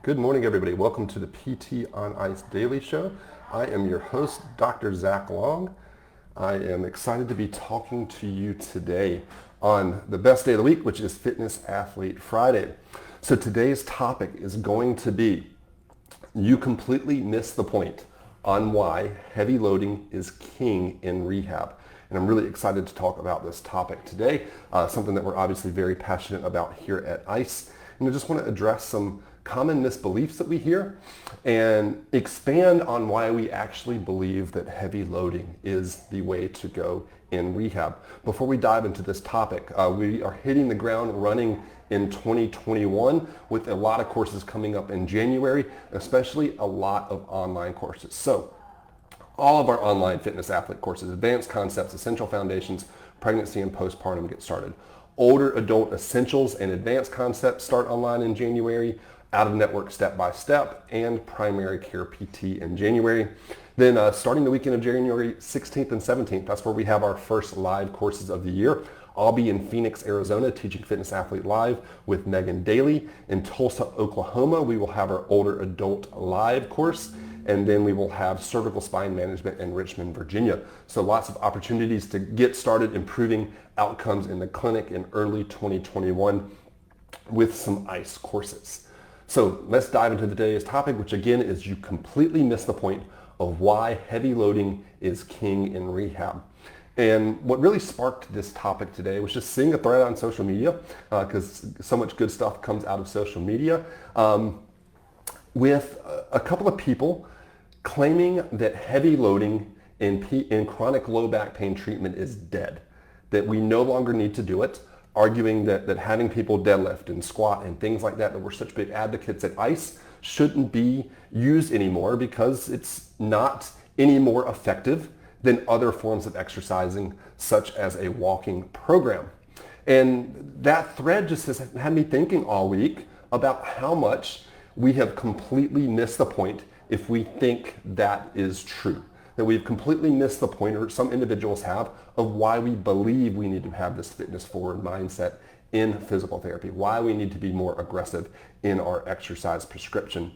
Good morning, everybody. Welcome to the PT on Ice Daily Show. I am your host, Dr. Zach Long. I am excited to be talking to you today on the best day of the week, which is Fitness Athlete Friday. So today's topic is going to be, you completely missed the point on why heavy loading is king in rehab. And I'm really excited to talk about this topic today, something that we're obviously very passionate about here at ICE. And I just want to address some common misbeliefs that we hear and expand on why we actually believe that heavy loading is the way to go in rehab. Before we dive into this topic, we are hitting the ground running in 2021 with a lot of courses coming up in January, especially a lot of online courses. So all of our online fitness athlete courses, advanced concepts, essential foundations, pregnancy and postpartum get started. Older adult essentials and advanced concepts start online in January, out of network step by step, and primary care PT in January. Then starting the weekend of January 16th and 17th, that's where we have our first live courses of the year. I'll be in Phoenix, Arizona, teaching Fitness Athlete Live with Megan Daly. In Tulsa, Oklahoma, we will have our older adult live course. And then we will have cervical spine management in Richmond, Virginia. So lots of opportunities to get started improving outcomes in the clinic in early 2021 with some ICE courses. So let's dive into today's topic, which again is you completely missed the point of why heavy loading is king in rehab. And what really sparked this topic today was just seeing a thread on social media, because so much good stuff comes out of social media, with a couple of people claiming that heavy loading in chronic low back pain treatment is dead, that we no longer need to do it, arguing that having people deadlift and squat and things like that we're such big advocates at ICE, shouldn't be used anymore because it's not any more effective than other forms of exercising, such as a walking program. And that thread just has had me thinking all week about how much we have completely missed the point if we think that is true. That we've completely missed the point, or some individuals have, of why we believe we need to have this fitness forward mindset in physical therapy, why we need to be more aggressive in our exercise prescription.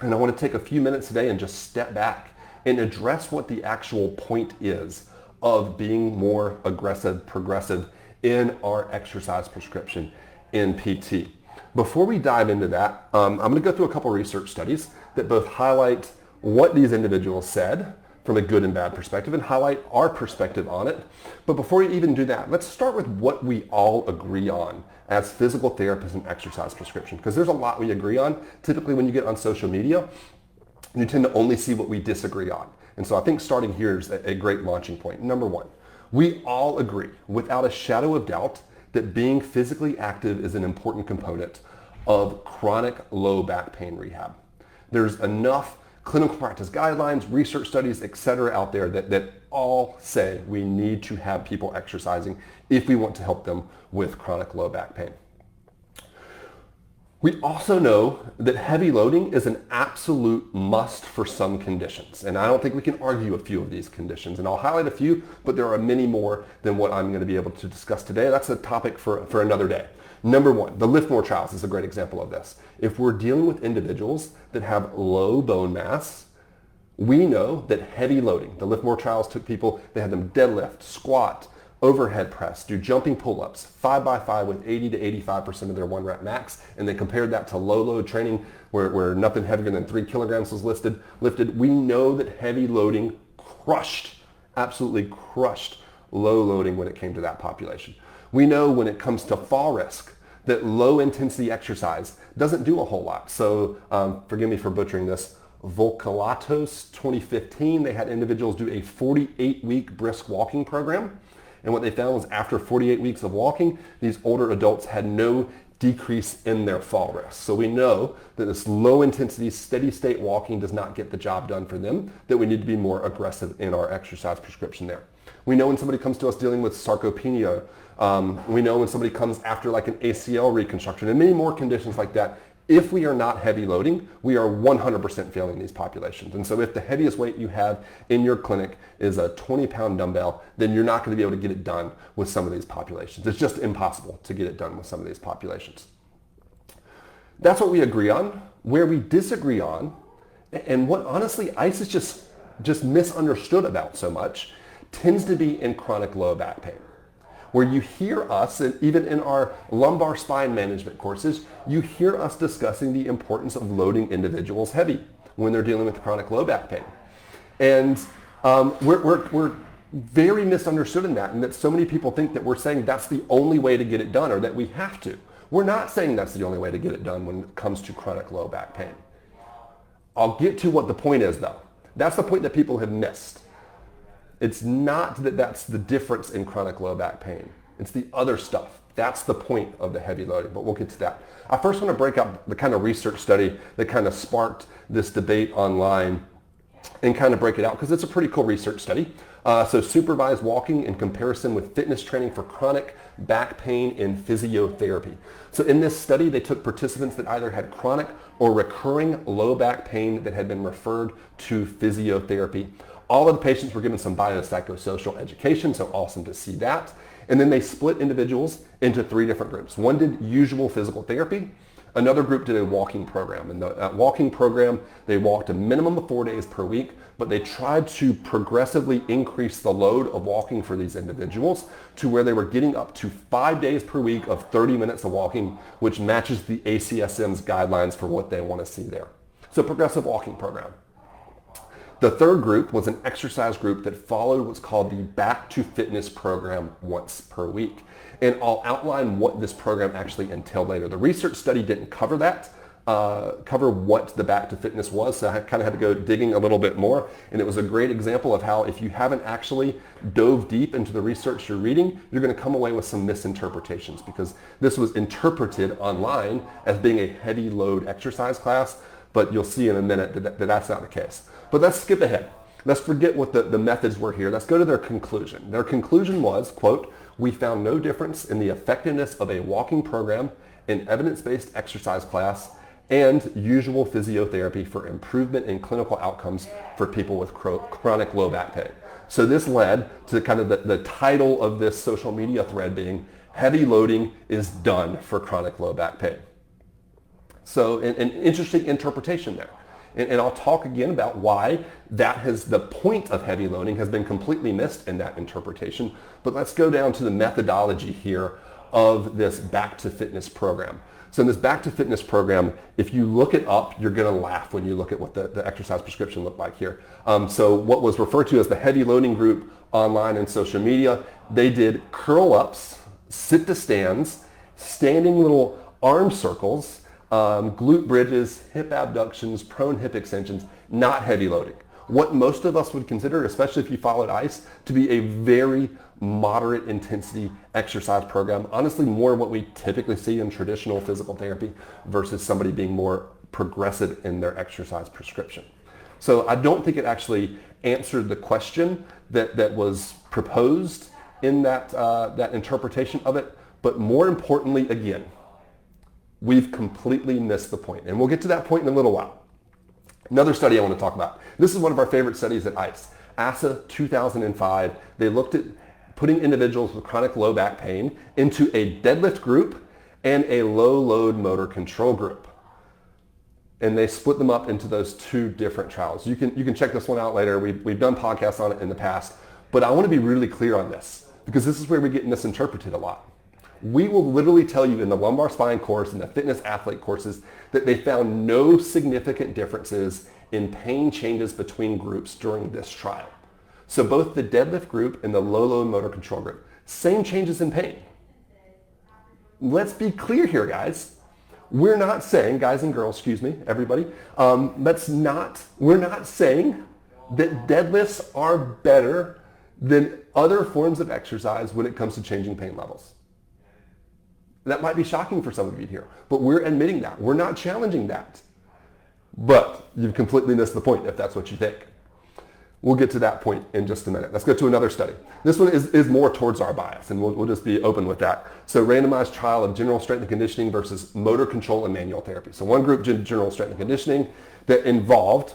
And I want to take a few minutes today and just step back and address what the actual point is of being more aggressive, progressive in our exercise prescription in PT. Before we dive into that, I'm going to go through a couple research studies that both highlight what these individuals said from a good and bad perspective and highlight our perspective on it. But before we even do that, let's start with what we all agree on as physical therapists and exercise prescription, because there's a lot we agree on. Typically when you get on social media, you tend to only see what we disagree on. And so I think starting here is a great launching point. Number one, we all agree without a shadow of doubt that being physically active is an important component of chronic low back pain rehab. There's enough clinical practice guidelines, research studies, etc. out there that all say we need to have people exercising if we want to help them with chronic low back pain. We also know that heavy loading is an absolute must for some conditions. And I don't think we can argue a few of these conditions. And I'll highlight a few, but there are many more than what I'm going to be able to discuss today. That's a topic for another day. Number one, the Lift More trials is a great example of this. If we're dealing with individuals that have low bone mass, we know that heavy loading, the Lift More trials took people, they had them deadlift, squat, overhead press, do jumping pull-ups, 5x5 with 80 to 85% of their 1 rep max, and they compared that to low load training where nothing heavier than 3 kilograms was lifted. We know that heavy loading absolutely crushed low loading when it came to that population. We know when it comes to fall risk that low intensity exercise doesn't do a whole lot. So forgive me for butchering this. Volkalatos 2015, they had individuals do a 48-week brisk walking program. And what they found was after 48 weeks of walking, these older adults had no decrease in their fall risk. So we know that this low intensity, steady state walking does not get the job done for them, that we need to be more aggressive in our exercise prescription there. We know when somebody comes to us dealing with sarcopenia, we know when somebody comes after like an ACL reconstruction and many more conditions like that, if we are not heavy loading, we are 100% failing these populations. And so if the heaviest weight you have in your clinic is a 20-pound dumbbell, then you're not going to be able to get it done with some of these populations. It's just impossible to get it done with some of these populations. That's what we agree on. Where we disagree on, and what honestly ICE is just misunderstood about so much, tends to be in chronic low back pain. Where you hear us, and even in our lumbar spine management courses, you hear us discussing the importance of loading individuals heavy when they're dealing with chronic low back pain. And we're very misunderstood in that, and that so many people think that we're saying that's the only way to get it done or that we have to. We're not saying that's the only way to get it done when it comes to chronic low back pain. I'll get to what the point is though. That's the point that people have missed. It's not that that's the difference in chronic low back pain. It's the other stuff. That's the point of the heavy loading, but we'll get to that. I first want to break out the kind of research study that kind of sparked this debate online and kind of break it out because it's a pretty cool research study. So supervised walking in comparison with fitness training for chronic back pain in physiotherapy. So in this study, they took participants that either had chronic or recurring low back pain that had been referred to physiotherapy. All of the patients were given some biopsychosocial education, so awesome to see that. And then they split individuals into 3 different groups. One did usual physical therapy. Another group did a walking program. In the walking program, they walked a minimum of 4 days per week, but they tried to progressively increase the load of walking for these individuals to where they were getting up to 5 days per week of 30 minutes of walking, which matches the ACSM's guidelines for what they want to see there. So progressive walking program. The third group was an exercise group that followed what's called the Back to Fitness program once per week. And I'll outline what this program actually entailed later. The research study didn't cover that, cover what the Back to Fitness was, so I kind of had to go digging a little bit more. And it was a great example of how if you haven't actually dove deep into the research you're reading, you're going to come away with some misinterpretations because this was interpreted online as being a heavy load exercise class, but you'll see in a minute that that's not the case. But let's skip ahead. Let's forget what the methods were here. Let's go to their conclusion. Their conclusion was, quote, "We found no difference in the effectiveness of a walking program, an evidence-based exercise class, and usual physiotherapy for improvement in clinical outcomes for people with chronic low back pain." So this led to kind of the title of this social media thread being, "Heavy loading is done for chronic low back pain." So an interesting interpretation there. And I'll talk again about why the point of heavy loading has been completely missed in that interpretation. But let's go down to the methodology here of this Back to Fitness program. So in this Back to Fitness program, if you look it up, you're going to laugh when you look at what the exercise prescription looked like here. So what was referred to as the heavy loading group online and social media, they did curl ups, sit to stands, standing little arm circles, glute bridges, hip abductions, prone hip extensions, not heavy loading. What most of us would consider, especially if you followed ICE, to be a very moderate intensity exercise program. Honestly, more what we typically see in traditional physical therapy versus somebody being more progressive in their exercise prescription. So I don't think it actually answered the question that was proposed in that interpretation of it. But more importantly, again, we've completely missed the point. And we'll get to that point in a little while. Another study I want to talk about. This is one of our favorite studies at ICE. ASA 2005. They looked at putting individuals with chronic low back pain into a deadlift group and a low load motor control group. And they split them up into those 2 different trials. You can check this one out later. We've done podcasts on it in the past. But I want to be really clear on this because this is where we get misinterpreted a lot. We will literally tell you in the lumbar spine course and the fitness athlete courses that they found no significant differences in pain changes between groups during this trial. So both the deadlift group and the low load motor control group, same changes in pain. Let's be clear here, guys. We're not saying, guys and girls, excuse me, everybody, we're not saying that deadlifts are better than other forms of exercise when it comes to changing pain levels. That might be shocking for some of you here, but we're admitting that. We're not challenging that. But you've completely missed the point if that's what you think. We'll get to that point in just a minute. Let's go to another study. This one is more towards our bias, and we'll just be open with that. So randomized trial of general strength and conditioning versus motor control and manual therapy. So one group did general strength and conditioning that involved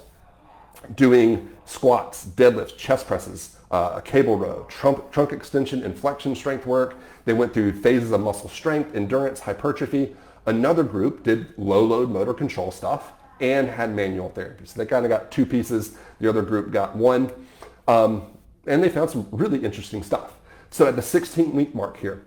doing squats, deadlifts, chest presses, a cable row, trunk extension and flexion strength work. They went through phases of muscle strength, endurance, hypertrophy. Another group did low load motor control stuff, and had manual therapy. So they kind of got two pieces. The other group got one. And they found some really interesting stuff. So at the 16-week mark here,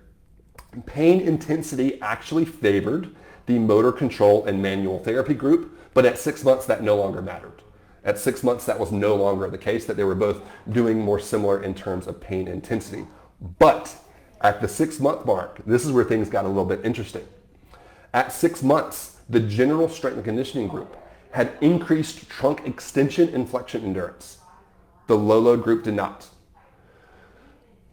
pain intensity actually favored the motor control and manual therapy group, but at 6 months that no longer mattered. At 6 months that was no longer the case, that they were both doing more similar in terms of pain intensity. But at the 6-month mark, this is where things got a little bit interesting. At 6 months, the general strength and conditioning group had increased trunk extension and flexion endurance. The low load group did not.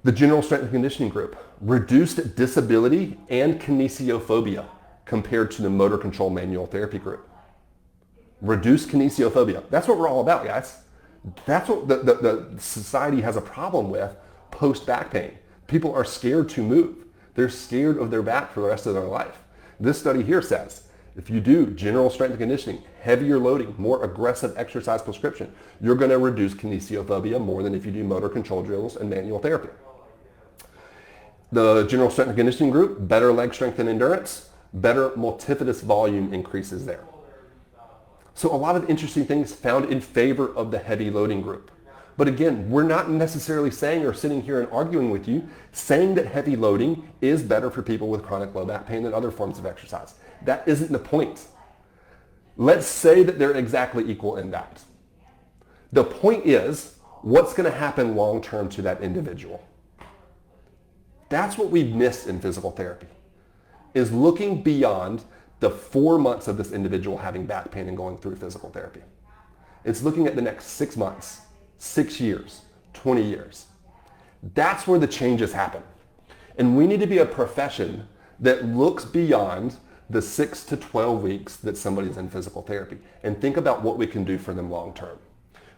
The general strength and conditioning group reduced disability and kinesiophobia compared to the motor control manual therapy group. Reduce kinesiophobia. That's what we're all about, guys. That's what the society has a problem with post back pain. People are scared to move. They're scared of their back for the rest of their life. This study here says if you do general strength and conditioning, heavier loading, more aggressive exercise prescription, you're going to reduce kinesiophobia more than if you do motor control drills and manual therapy. The general strength and conditioning group, better leg strength and endurance, better multifidus volume increases there. So a lot of interesting things found in favor of the heavy loading group. But again, we're not necessarily saying or sitting here and arguing with you, saying that heavy loading is better for people with chronic low back pain than other forms of exercise. That isn't the point. Let's say that they're exactly equal in that. The point is, what's going to happen long term to that individual? That's what we've missed in physical therapy, is looking beyond the 4 months of this individual having back pain and going through physical therapy. It's looking at the next 6 months, 6 years, 20 years. That's where the changes happen. And we need to be a profession that looks beyond the 6 to 12 weeks that somebody's in physical therapy and think about what we can do for them long term.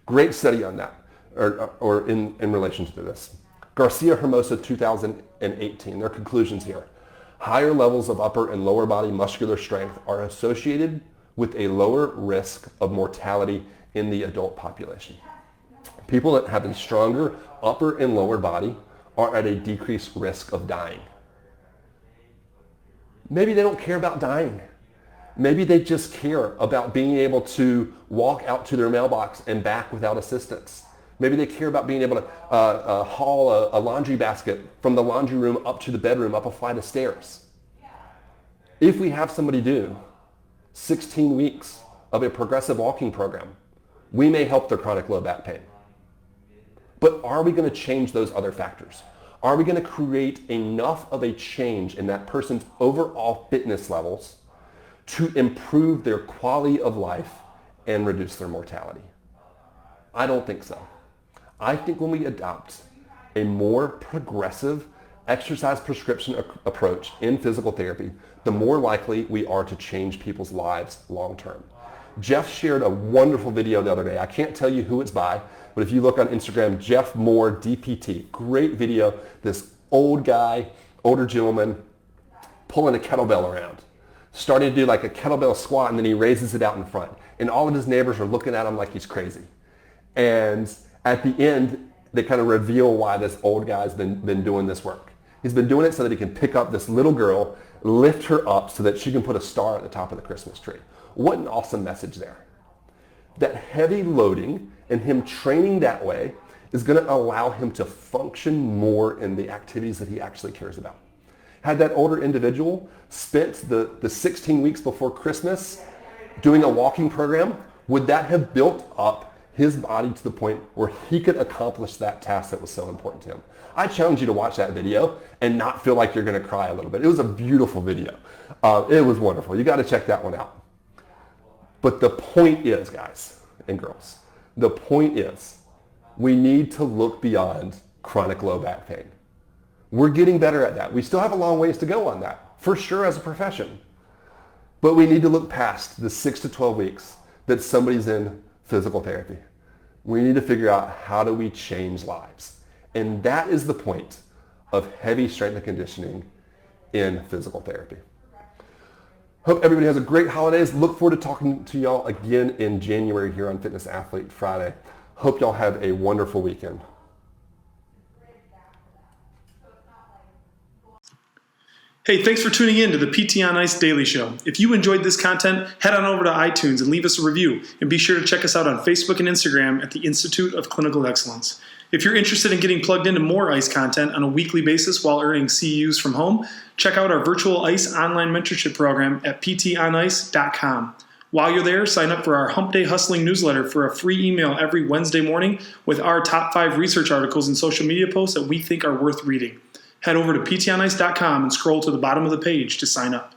Great study on that, or in relation to this. Garcia Hermosa 2018, their conclusions here. Higher levels of upper and lower body muscular strength are associated with a lower risk of mortality in the adult population. People that have a stronger upper and lower body are at a decreased risk of dying. Maybe they don't care about dying. Maybe they just care about being able to walk out to their mailbox and back without assistance. Maybe they care about being able to haul a laundry basket from the laundry room up to the bedroom, up a flight of stairs. If we have somebody do 16 weeks of a progressive walking program, we may help their chronic low back pain. But are we going to change those other factors? Are we going to create enough of a change in that person's overall fitness levels to improve their quality of life and reduce their mortality? I don't think so. I think when we adopt a more progressive exercise prescription approach in physical therapy, the more likely we are to change people's lives long term. Jeff shared a wonderful video the other day. I can't tell you who it's by, but if you look on Instagram, Jeff Moore DPT, great video. This old guy, older gentleman, pulling a kettlebell around, starting to do like a kettlebell squat, and then he raises it out in front. And all of his neighbors are looking at him like he's crazy. And at the end, they kind of reveal why this old guy's been doing this work. He's been doing it so that he can pick up this little girl, lift her up so that she can put a star at the top of the Christmas tree. What an awesome message there. That heavy loading and him training that way is going to allow him to function more in the activities that he actually cares about. Had that older individual spent the 16 weeks before Christmas doing a walking program, would that have built up his body to the point where he could accomplish that task that was so important to him? I challenge you to watch that video and not feel like you're going to cry a little bit. It was a beautiful video. It was wonderful. You got to check that one out. But the point is, guys and girls, the point is we need to look beyond chronic low back pain. We're getting better at that. We still have a long ways to go on that, for sure, as a profession. But we need to look past the 6 to 12 weeks that somebody's in physical therapy. We need to figure out, how do we change lives? And that is the point of heavy strength and conditioning in physical therapy. Hope everybody has a great holidays. Look forward to talking to y'all again in January here on Fitness Athlete Friday. Hope y'all have a wonderful weekend. Hey, thanks for tuning in to the PT on Ice Daily Show. If you enjoyed this content, head on over to iTunes and leave us a review. And be sure to check us out on Facebook and Instagram at the Institute of Clinical Excellence. If you're interested in getting plugged into more ICE content on a weekly basis while earning CEUs from home, check out our virtual ICE online mentorship program at ptonice.com. While you're there, sign up for our Hump Day Hustling newsletter for a free email every Wednesday morning with our top 5 research articles and social media posts that we think are worth reading. Head over to ptonice.com and scroll to the bottom of the page to sign up.